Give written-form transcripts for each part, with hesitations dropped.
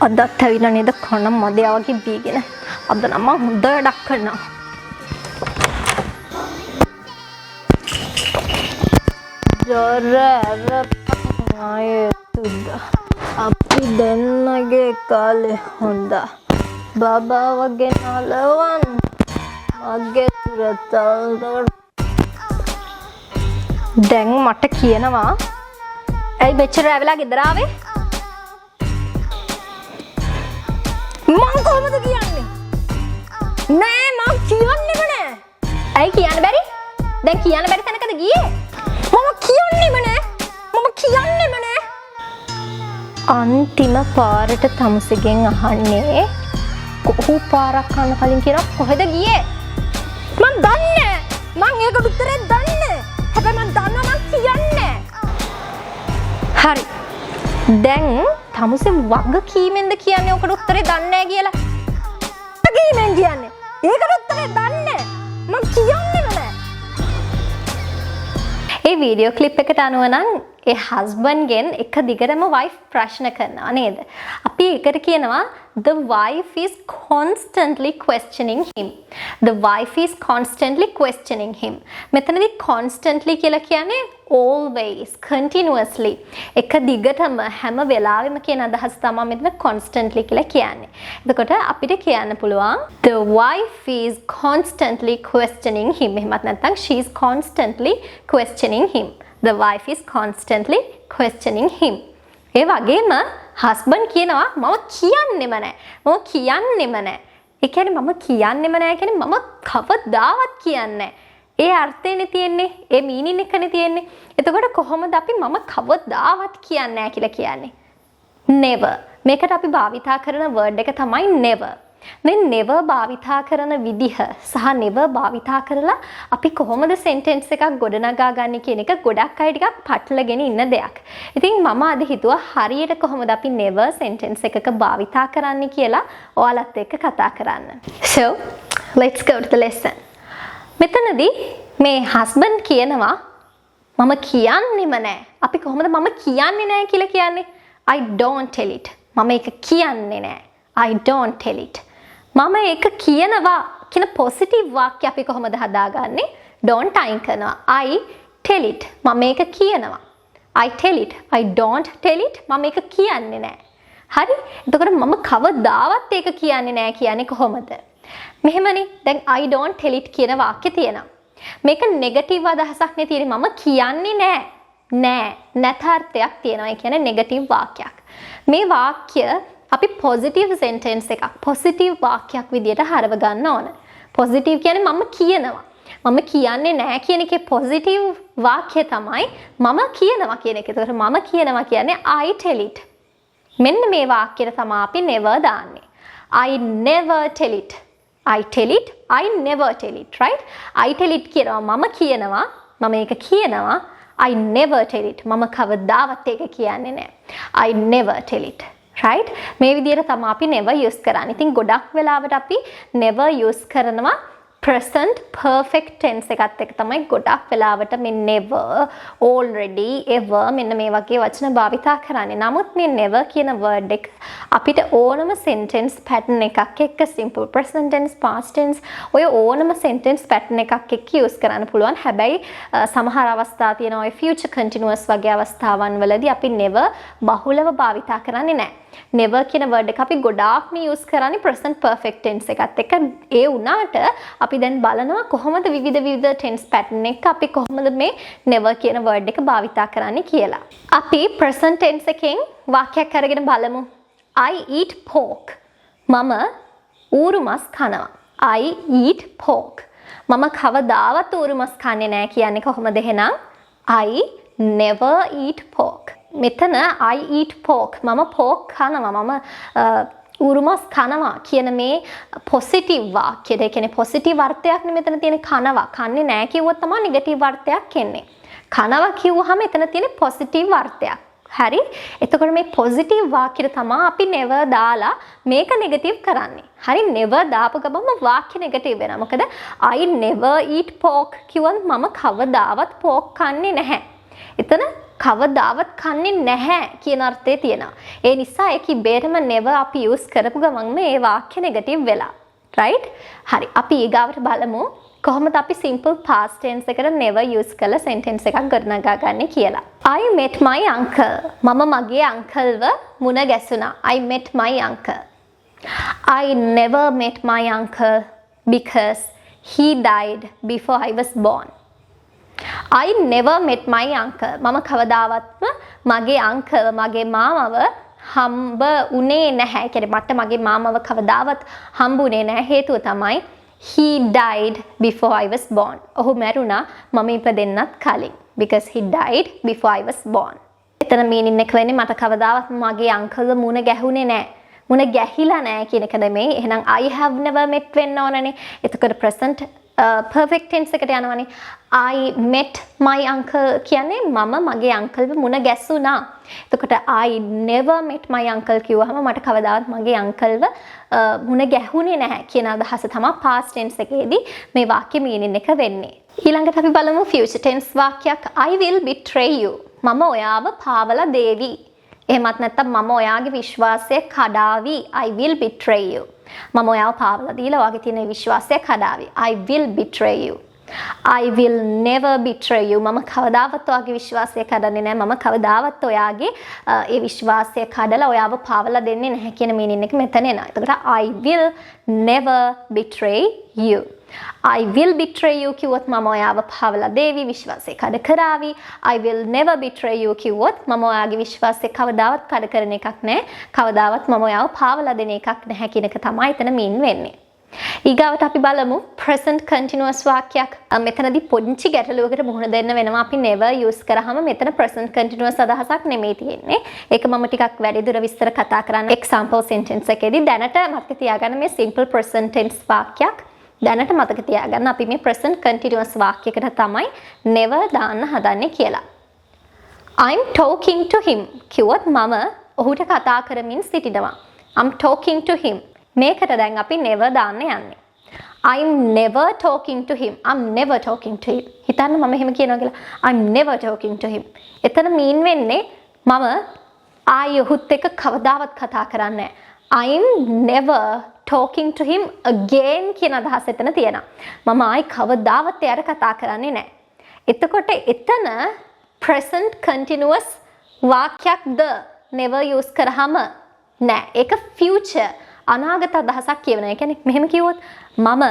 අදත් ඇවිල්ලා නේද කන මදයා වගේ බීගෙන. අද නම් මම හොඳ වැඩක් කරනවා. ජොරර ආයේ තුද. අපි දෙන්නගේ කාලේ හොඳ. බබා වගේ නලවන් මගේ තුරතල් දැන් මට කියනවා ඇයි මෙච්චර ඇවිල්ලා ගෙදර ආවේ? මං කොහොමද කියන්නේ? නෑ මං කියන්නෙම නෑ. ඇයි කියන්න බැරි? දැන් කියන්න බැරි තැනකද ගියේ? මම කියන්නෙම නෑ. මම කියන්නෙම නෑ. අන්තිම පාරට තමුසෙගෙන් අහන්නේ කොහොම පාරක් කන්න කලින් කියනවා කොහෙද ගියේ? මං දන්නේ නෑ. මං ඒකට උත්තරේ දන්නේ නෑ. හැබැයි මං දන්නවා මං කියන්නේ. හරි. දැන් තමුසේ වගකීමෙන්ද කියන්නේ ඔකට උත්තරේ දන්නේ නැහැ කියලා. වගකීමෙන් කියන්නේ. ඒකට උත්තරේ දන්නේ නැහැ. මං කියන්නේම නැහැ. ඒ වීඩියෝ ක්ලිප් එකට අනුව නම් ඒ හස්බන්ඩ් ගෙන් එක දිගටම වයිෆ් ප්‍රශ්න කරනවා නේද? අපි ඒකට කියනවා the wife is constantly questioning him. The wife is constantly questioning him. මෙතනදී constantly කියලා කියන්නේ always, continuously. එක දිගටම හැම වෙලාවෙම කියන අදහස තමයි මෙතන constantly කියලා කියන්නේ. එතකොට අපිට කියන්න පුළුවන් the wife is constantly questioning him. එහෙමත් නැත්නම් she is constantly questioning him. The wife is constantly questioning him. ඒ වගේම හස්බන්ඩ් කියනවා මම කියන්නෙම නැහැ. මම කියන්නෙම නැහැ. ඒ කියන්නේ මම කියන්නෙම නැහැ කියන්නේ මම කවදාවත් කියන්නේ නැහැ. ඒ අර්ථයනේ තියෙන්නේ. ඒ මීනින් එකනේ තියෙන්නේ. එතකොට කොහොමද අපි මම කවදාවත් කියන්නේ නැහැ කියලා කියන්නේ? never. මේකට අපි භාවිතා කරන වර්ඩ් එක තමයි never. මේ never භාවිතා කරන විදිහ සහ never භාවිතා කරලා අපි කොහොමද sentence එකක් ගොඩනගා ගන්න කියන එක ගොඩක් අය ටිකක් පටලගෙන ඉන්න දෙයක්. ඉතින් මම අද හිතුවා හරියට කොහොමද අපි never sentence එකක භාවිතා කරන්නේ කියලා ඔයාලත් එක්ක කතා කරන්න. So, let's go to the lesson. මෙතනදී මේ husband කියනවා මම කියන්නෙම නැහැ. අපි කොහොමද මම කියන්නේ නැහැ කියලා කියන්නේ? I don't tell it. මම ඒක කියන්නේ නැහැ. I don't tell it. මම ඒක කියනවා කියන පොසිටිව් වාක්‍ය අපි කොහොමද හදාගන්නේ? don't අයින් කරනවා. I tell it. මම ඒක කියනවා. I tell it. I don't tell it. මම ඒක කියන්නේ නැහැ. හරි? එතකොට මම කවදාවත් ඒක කියන්නේ නැහැ කියන්නේ කොහොමද? මෙහෙමනේ. දැන් I don't tell it කියන වාක්‍ය තියෙනවා. මේක නෙගටිව් අදහසක් නේ තියෙන්නේ. මම කියන්නේ නැහැ. නෑ. නැතාර්ථයක් තියෙනවා. ඒ කියන්නේ නෙගටිව් වාක්‍යයක්. මේ වාක්‍ය අපි positive sentence එකක් positive වාක්‍යයක් විදියට හරව ගන්න ඕන. positive කියන්නේ මම කියනවා. මම කියන්නේ නැහැ කියන එකේ positive වාක්‍ය තමයි මම කියනවා කියන එක. ඒකට මම කියනවා කියන්නේ I tell it. මෙන්න මේ වාක්‍යයට තමයි අපි never දාන්නේ. I never tell it. I tell it. I never tell it. Right? I tell it කියනවා මම කියනවා. මම ඒක කියනවා. I never tell it. මම කවදාවත් ඒක කියන්නේ නැහැ. I never tell it. right? මේ විදිහට තමයි අපි never use කරන්නේ. ඉතින් ගොඩක් වෙලාවට අපි never use කරනවා present perfect tense එකත් එක්ක තමයි ගොඩක් වෙලාවට මේ never, already, ever මෙන්න මේ වගේ වචන භාවිතා කරන්නේ. නමුත් මේ never කියන word එක අපිට ඕනම sentence pattern එකක් එක්ක simple present tense, past tense ඔය ඕනම sentence pattern එකක් එක්ක use කරන්න පුළුවන්. හැබැයි සමහර අවස්ථා තියෙනවා ඔය future continuous වගේ අවස්ථාවන් වලදී අපි never බහුලව භාවිතා කරන්නේ නැහැ. never කියන word එක අපි ගොඩාක්ම use කරන්නේ present perfect tense එකත් එක්ක. ඒ වුණාට අපි දැන් බලනවා කොහොමද විවිධ tense pattern එක අපි කොහොමද මේ never කියන word එක භාවිතා කරන්නේ කියලා. අපි present tense එකෙන් වාක්‍යයක් අරගෙන බලමු. I eat pork. මම ඌරු මස් කනවා. I eat pork. මම කවදාවත් ඌරු මස් කන්නේ නැහැ කියන්නේ කොහොමද එහෙනම්? I never eat pork. මෙතන I eat pork. මම pork කනවා. මම ඌරු මස් කනවා කියන මේ positive වාක්‍යය. ඒ කියන්නේ positive අර්ථයක් නේ මෙතන තියෙන කනවා. කන්නේ නැහැ කිව්වොත් තමයි negative අර්ථයක් එන්නේ. කනවා කිව්වහම එතන තියෙන positive අර්ථයක්. හරි? එතකොට මේ positive වාක්‍යෙට තමයි අපි never දාලා මේක negative කරන්නේ. හරි? never දාපු ගමන්ම වාක්‍ය negative වෙනවා. මොකද I never eat pork කිව්වොත් මම කවදාවත් pork කන්නේ නැහැ. එතන කවදාවත් කන්නේ නැහැ කියන අර්ථය තියෙනවා. ඒ නිසා ඒක ඉබේටම never අපි use කරපු ගමන් ඒ වාක්‍ය නෙගටිව් වෙලා. right? හරි. අපි ඊගාවට බලමු කොහොමද අපි simple past tense එකට never use කරලා sentence එකක් ගොඩනගා ගන්න කියලා. I met my uncle. මම මගේ අංකල්ව මුණ ගැසුණා. I met my uncle. I never met my uncle because he died before I was born. I never met my uncle. මම කවදාවත්ම මගේ අංකල් මගේ මාමව හම්බ උනේ නැහැ. ඒ කියන්නේ මට මගේ මාමව කවදාවත් හම්බුනේ නැහැ. හේතුව තමයි he died before I was born. ඔහු මැරුණා මම ඉපදෙන්නත් කලින්. because he died before I was born. එතන meaning එක වෙන්නේ මට කවදාවත් මගේ අංකල්ව මුණ ගැහුනේ නැහැ. මුණ ගැහිලා නැහැ කියන එක නෙමෙයි. එහෙනම් I have never met වෙන්න ඕනනේ. එතකොට present perfect tense එකට යනවනේ. I met my uncle කියන්නේ මම මගේ අංකල්ව මුණ ගැසුණා. එතකොට I never met my uncle කිව්වහම මට කවදාවත් මගේ අංකල්ව මුණ ගැහුනේ නැහැ කියන අදහස තමයි past tense එකේදී මේ වාක්‍ය meaning එක වෙන්නේ. ඊළඟට අපි බලමු future tense වාක්‍යයක්. I will betray you. මම ඔයාව පාවලා දේවි. එහෙමත් නැත්නම් මම ඔයාගේ විශ්වාසය කඩාවි. I will betray you. මම ඔයාව පාවලා දීලා ඔයාගේ තියෙන විශ්වාසය කඩාවි. I will betray you. I will never betray you. මම කවදාවත් ඔයාගේ විශ්වාසය කඩන්නේ නැහැ. මම කවදාවත් ඔයාගේ ඒ විශ්වාසය කඩලා ඔයාව පාවලා දෙන්නේ නැහැ කියන meaning එක මෙතන එනවා. එතකොට I will never betray you. I will betray you කිව්වොත් මම ඔයාව පාවලා දේවි විශ්වාසය කඩ කරાવી. I will never betray you කිව්වොත් මම ඔයාගේ විශ්වාසය කවදාවත් කඩ කරන එකක් නැහැ. කවදාවත් මම ඔයාව පාවලා දෙන එකක් නැහැ කියන එක තමයි එතන mean වෙන්නේ. ඊගාවට අපි බලමු present continuous වාක්‍යයක්. මෙතනදී පොඩි ගැටලුවකට මුහුණ දෙන්න වෙනවා. අපි never use කරාම මෙතන present continuous අදහසක් නෙමෙයි තියෙන්නේ. ඒක මම ටිකක් වැඩිදුර විස්තර කතා කරන්න example sentence එකේදී දැනට මතක තියාගන්න මේ simple present tense වාක්‍යයක්. දැනට මතක තියාගන්න අපි මේ present continuous වාක්‍යයකට තමයි never දාන්න හදන්නේ කියලා. I'm talking to him කිව්වොත් මම ඔහුට කතා කරමින් සිටිනවා. I'm talking to him. මේකට දැන් අපි never දාන්න යන්නේ. I'm never talking to him. I'm never talking to him. හිතන්න මම එහෙම කියනවා කියලා. I'm never talking to him. එතන mean වෙන්නේ මම ආයෙ ඔහුත් එක්ක කවදාවත් කතා කරන්නේ නැහැ. I'm never talking to him again කියන අදහස එතන තියෙනවා. මම ආයි කවදාවත් එයාට කතා කරන්නේ නැහැ. එතකොට එතන present continuous වාක්‍යයක්ද never use කරාම නෑ. ඒක future අනාගත අදහසක් කියවෙනවා. ඒ කියන්නේ මෙහෙම කිව්වොත් මම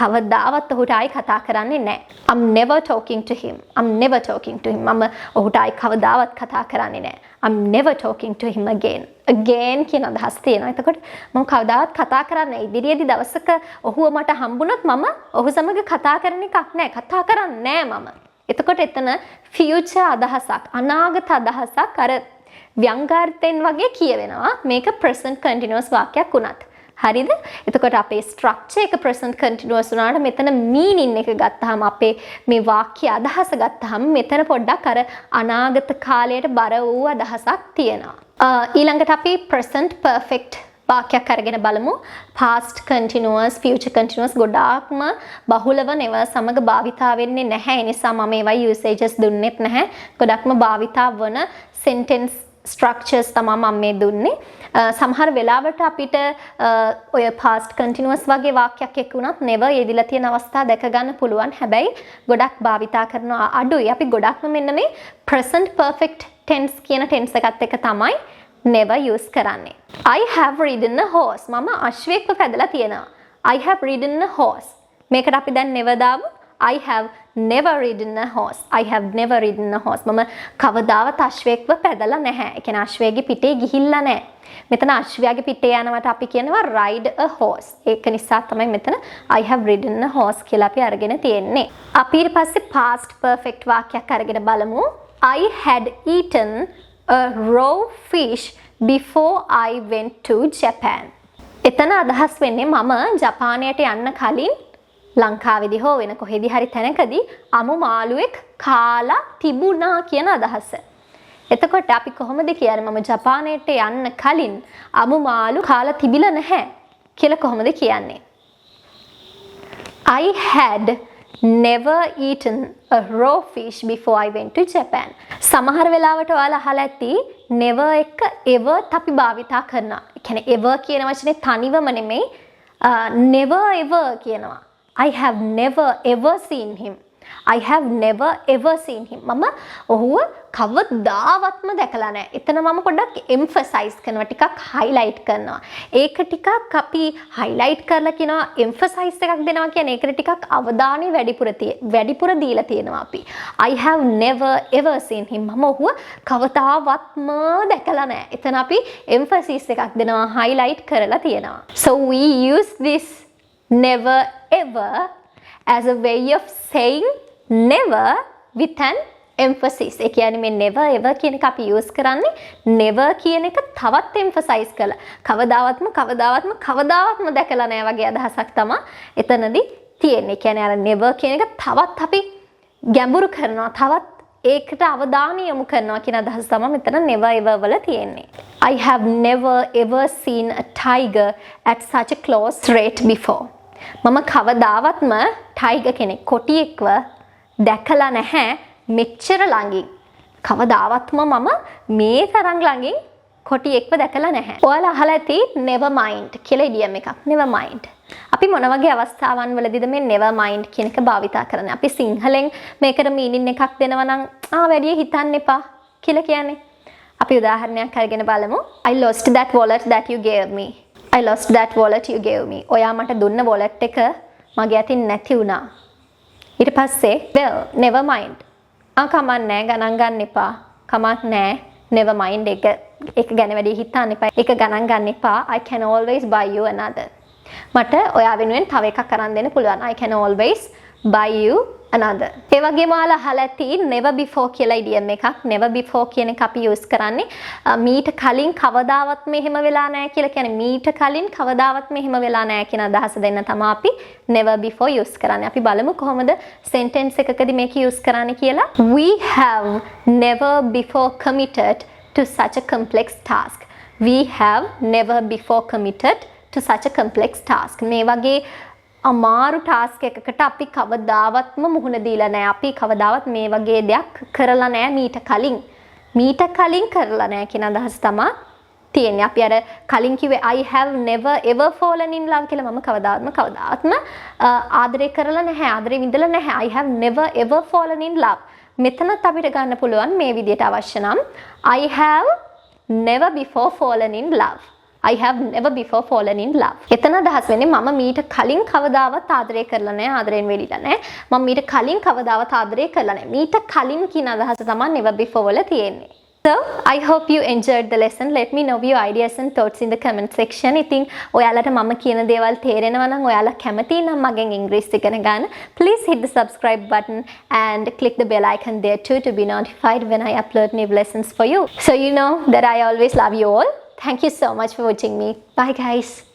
කවදාවත් ඔහුට ආයි කතා කරන්නේ නැහැ. I'm never talking to him. I'm never talking to him. මම ඔහුට ආයි කවදාවත් කතා කරන්නේ නැහැ. I'm never talking to him again. Again කියන අදහස තියෙනවා. එතකොට මම කවදාවත් කතා කරන්නේ නැහැ. ඉදිරියේදී දවසක ඔහුව මට හම්බුනොත් මම ඔහු සමග කතා කරන එකක් නැහැ. කතා කරන්නේ නැහැ මම. එතකොට එතන future අදහසක් අනාගත අදහසක් අර ව්‍යංගාර්ථයෙන් වගේ කියවෙනවා. මේක present continuous වාක්‍යයක් වුණත්. හරිද? එතකොට අපේ structure එක present continuous වුණාට මෙතන meaning එක ගත්තාම අපේ මේ වාක්‍ය අදහස ගත්තාම මෙතන පොඩ්ඩක් අර අනාගත කාලයට බර වූ අදහසක් තියෙනවා. ඊළඟට අපි present perfect වාක්‍යයක් අරගෙන බලමු. past continuous, future continuous ගොඩාක්ම බහුලව never සමග භාවිතා වෙන්නේ නැහැ. ඒ නිසා මම ඒවයි usages දුන්නෙත් නැහැ. ගොඩක්ම භාවිතා වන sentence structures තමයි මම මේ දුන්නේ. සමහර වෙලාවට අපිට ඔය past continuous වගේ වාක්‍යයක් එක්ක උනත් never යෙදিলা තියෙන අවස්ථා දැක ගන්න පුළුවන්. හැබැයි ගොඩක් භාවිතා කරන අඩුයි. අපි ගොඩක්ම මෙන්න මේ present perfect tense කියන tense එකත් එක්ක තමයි never use කරන්නේ. I have ridden a horse. මම අශ්වයෙක්ව පැදලා තියෙනවා. I have ridden a horse. මේකට අපි දැන් never දාමු. I have never ridden a horse. I have never ridden a horse. මම කවදාවත් අශ්වයෙක්ව පැදලා නැහැ. ඒ කියන්නේ අශ්වයාගේ පිටේ ගිහිල්ලා නැහැ. මෙතන අශ්වයාගේ පිටේ යනවට අපි කියනවා ride a horse. ඒක නිසා තමයි මෙතන I have ridden a horse කියලා අපි අරගෙන තියෙන්නේ. අපි ඊට පස්සේ past perfect වාක්‍යයක් අරගෙන බලමු. I had eaten a raw fish before I went to Japan. එතන අදහස් වෙන්නේ මම ජපානයට යන්න කලින් ලංකාවේදී හෝ වෙන කොහෙදී හරි තැනකදී අමු මාළුවෙක් කාලා තිබුණා කියන අදහස. එතකොට අපි කොහොමද කියන්නේ මම ජපානයට යන්න කලින් අමු මාළු කාලා තිබිලා නැහැ කියලා කොහොමද කියන්නේ? I had never eaten a raw fish before I went to Japan. සමහර වෙලාවට ඔයාලා අහලා ඇති never එක ever අපි භාවිතා කරනවා. ඒ කියන්නේ ever කියන වචනේ තනිවම නෙමෙයි never ever කියනවා. I have never ever seen him. I have never ever seen him. මම ඔහුව කවදාවත්ම දැකලා නැහැ. එතන මම පොඩ්ඩක් emphasize කරනවා, ටිකක් highlight කරනවා. ඒක ටිකක් අපි highlight කරලා කියනවා emphasize එකක් දෙනවා කියන්නේ ඒකට ටිකක් අවධානය වැඩිපුර දීලා තියෙනවා අපි. I have never ever seen him. මම ඔහුව කවදාවත්ම දැකලා නැහැ. එතන අපි emphasis එකක් දෙනවා, highlight කරලා තියෙනවා. So we use this never ever as a way of saying never with an emphasis. ඒ කියන්නේ මේ never ever කියන එක අපි use කරන්නේ never කියන එක තවත් emphasize කරලා කවදාවත්ම දැකලා නැහැ වගේ අදහසක් තමයි එතනදී තියෙන්නේ. ඒ කියන්නේ අර never කියන එක තවත් අපි ගැඹුරු කරනවා, තවත් ඒකට අවධානය යොමු කරනවා කියන අදහස තමයි මෙතන never ever වල තියෙන්නේ. I have never ever seen a tiger at such a close range before. මම කවදාවත්ම ටයිගර් කෙනෙක් කොටියෙක්ව දැකලා නැහැ මෙච්චර ළඟින්. කවදාවත්ම මම මේ තරම් ළඟින් කොටියෙක්ව දැකලා නැහැ. ඔයාලා අහලා ඇති never mind කියලා ඉඩියම් එකක්. never mind. අපි මොන වගේ අවස්ථාවන් වලදීද මේ never mind කියන එක භාවිතා කරන්නේ? අපි සිංහලෙන් මේකට මීනින් එකක් දෙනවා නම් වැඩි හිතන්න එපා කියලා කියන්නේ. අපි උදාහරණයක් අරගෙන බලමු. I lost that wallet that you gave me. I lost that wallet you gave me. ඔයා මට දුන්න wallet එක මගේ අතින් නැති වුණා. ඊට පස්සේ well never mind. කමක් නැහැ ගණන් ගන්න එපා. කමක් නැහැ never mind ඒක ගැන වැඩි හිතන්න එපා. ඒක ගණන් ගන්න එපා. I can always buy you another. මට ඔයා වෙනුවෙන් තව එකක් අරන් දෙන්න පුළුවන්. I can always buy you another. ඒ වගේම ඔයාලා අහලා ඇති never before කියලා ඉඩියම් එකක්. never before කියන එක අපි use කරන්නේ මීට කලින් කවදාවත් මෙහෙම වෙලා නැහැ කියලා කියන්නේ මීට කලින් කවදාවත් මෙහෙම වෙලා නැහැ කියන අදහස දෙන්න තමයි අපි never before use කරන්නේ. අපි බලමු කොහොමද sentence එකකදී මේක use කරන්නේ කියලා. We have never before committed to such a complex task. We have never before committed to such a complex task. මේ වගේ අමාරු ටාස්ක් එකකට අපි කවදාවත්ම මුහුණ දීලා නැහැ. අපි කවදාවත් මේ වගේ දෙයක් කරලා නැහැ මීට කලින්. මීට කලින් කරලා නැහැ කියන අදහස තමයි තියෙන්නේ. අපි අර කලින් කිව්වේ I have never ever fallen in love කියලා මම කවදාවත්ම ආදරය කරලා නැහැ. ආදරේ විඳලා නැහැ. I have never ever fallen in love. මෙතනත් අපිට ගන්න පුළුවන් මේ විදිහට අවශ්‍ය නම් I have never before fallen in love. I have never before fallen in love. එතන අදහස් වෙන්නේ මම මීට කලින් කවදාවත් ආදරය කරලා නැහැ, ආදරෙන් වෙලිලා නැහැ. මම මීට කලින් කවදාවත් ආදරය කරලා නැහැ. මීට කලින් කියන අදහස තමයි never before වල තියෙන්නේ. So, I hope you enjoyed the lesson. Let me know your ideas and thoughts in the comment section. ඉතින් ඔයාලට මම කියන දේවල් තේරෙනවා නම් ඔයාලා කැමති නම් මගෙන් ඉංග්‍රීසි ඉගෙන ගන්න. Please hit the subscribe button and click the bell icon there too to be notified when I upload new lessons for you. So you know that I always love you all. Thank you so much for watching me. Bye guys.